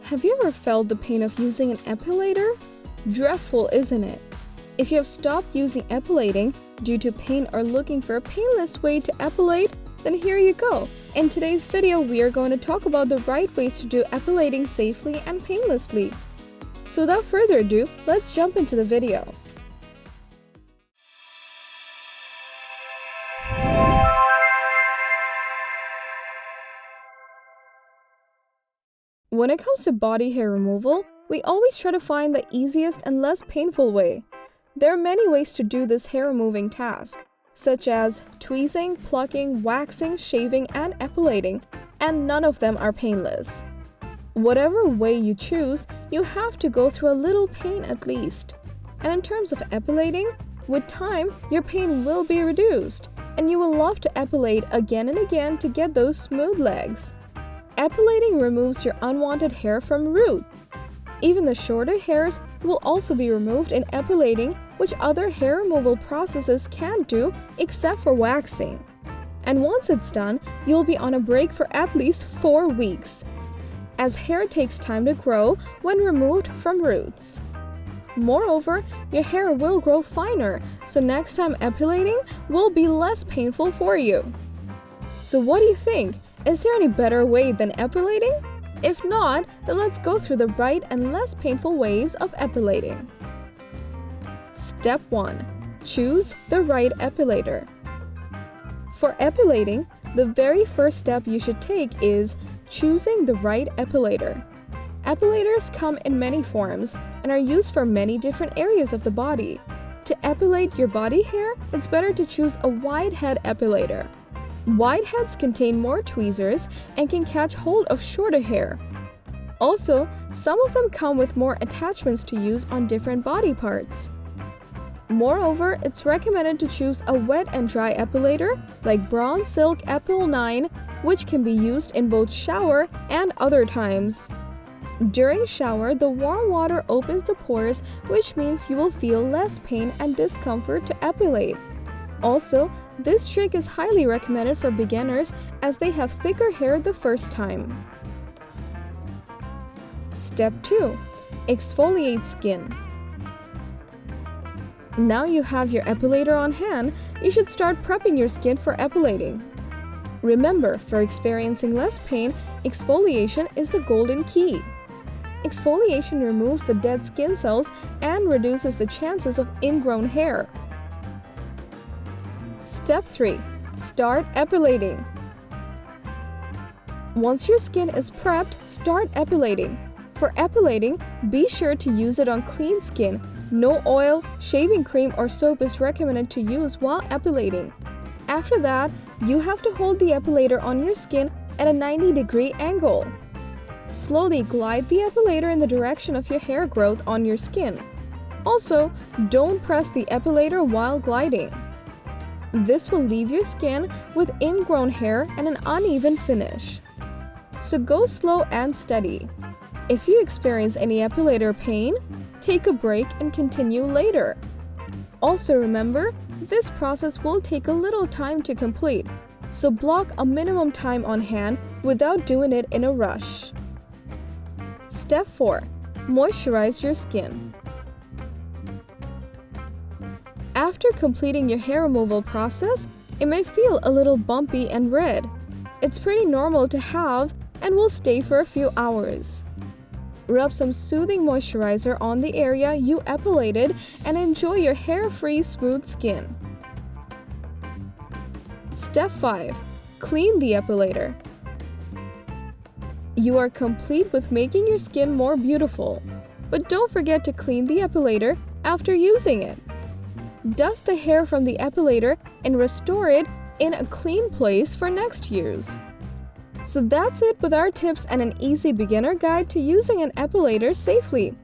Have you ever felt the pain of using an epilator? Dreadful, isn't it? If you have stopped using epilating due to pain or looking for a painless way to epilate, then here you go. In today's video, we are going to talk about the right ways to do epilating safely and painlessly. So without further ado, let's jump into the video. When it comes to body hair removal, we always try to find the easiest and less painful way. There are many ways to do this hair removing task, such as tweezing, plucking, waxing, shaving, and epilating, and none of them are painless. Whatever way you choose, you have to go through a little pain at least. And in terms of epilating, with time, your pain will be reduced, and you will love to epilate again and again to get those smooth legs. Epilating removes your unwanted hair from root. Even the shorter hairs will also be removed in epilating, which other hair removal processes can't do except for waxing. And once it's done, you'll be on a break for at least 4 weeks, as hair takes time to grow when removed from roots. Moreover, your hair will grow finer, so next time epilating will be less painful for you. So what do you think? Is there any better way than epilating? If not, then let's go through the right and less painful ways of epilating. Step 1. Choose the right epilator. For epilating, the very first step you should take is choosing the right epilator. Epilators come in many forms and are used for many different areas of the body. To epilate your body hair, it's better to choose a wide head epilator. Wide heads contain more tweezers and can catch hold of shorter hair. Also, some of them come with more attachments to use on different body parts. Moreover, it's recommended to choose a wet and dry epilator like Braun Silk Épil 9, which can be used in both shower and other times. During shower, the warm water opens the pores, which means you will feel less pain and discomfort to epilate. Also, this trick is highly recommended for beginners as they have thicker hair the first time. Step 2. Exfoliate skin. Now you have your epilator on hand, you should start prepping your skin for epilating. Remember, for experiencing less pain, exfoliation is the golden key. Exfoliation removes the dead skin cells and reduces the chances of ingrown hair. Step 3. Start epilating. Once your skin is prepped, start epilating. For epilating, be sure to use it on clean skin. No oil, shaving cream, or soap is recommended to use while epilating. After that, you have to hold the epilator on your skin at a 90-degree angle. Slowly glide the epilator in the direction of your hair growth on your skin. Also, don't press the epilator while gliding. This will leave your skin with ingrown hair and an uneven finish. So go slow and steady. If you experience any epilator pain, take a break and continue later. Also remember, this process will take a little time to complete, so block a minimum time on hand without doing it in a rush. Step 4. Moisturize your skin. After completing your hair removal process, it may feel a little bumpy and red. It's pretty normal to have and will stay for a few hours. Rub some soothing moisturizer on the area you epilated and enjoy your hair-free smooth skin. Step 5. Clean the epilator. You are complete with making your skin more beautiful, but don't forget to clean the epilator after using it. Dust the hair from the epilator and restore it in a clean place for next use. So that's it with our tips and an easy beginner guide to using an epilator safely.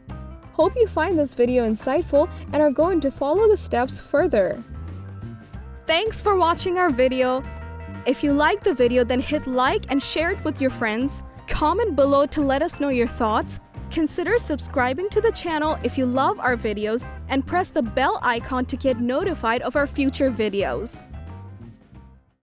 Hope you find this video insightful and are going to follow the steps further. Thanks for watching our video. If you liked the video, then hit like and share it with your friends. Comment below to let us know your thoughts. Consider subscribing to the channel if you love our videos and press the bell icon to get notified of our future videos.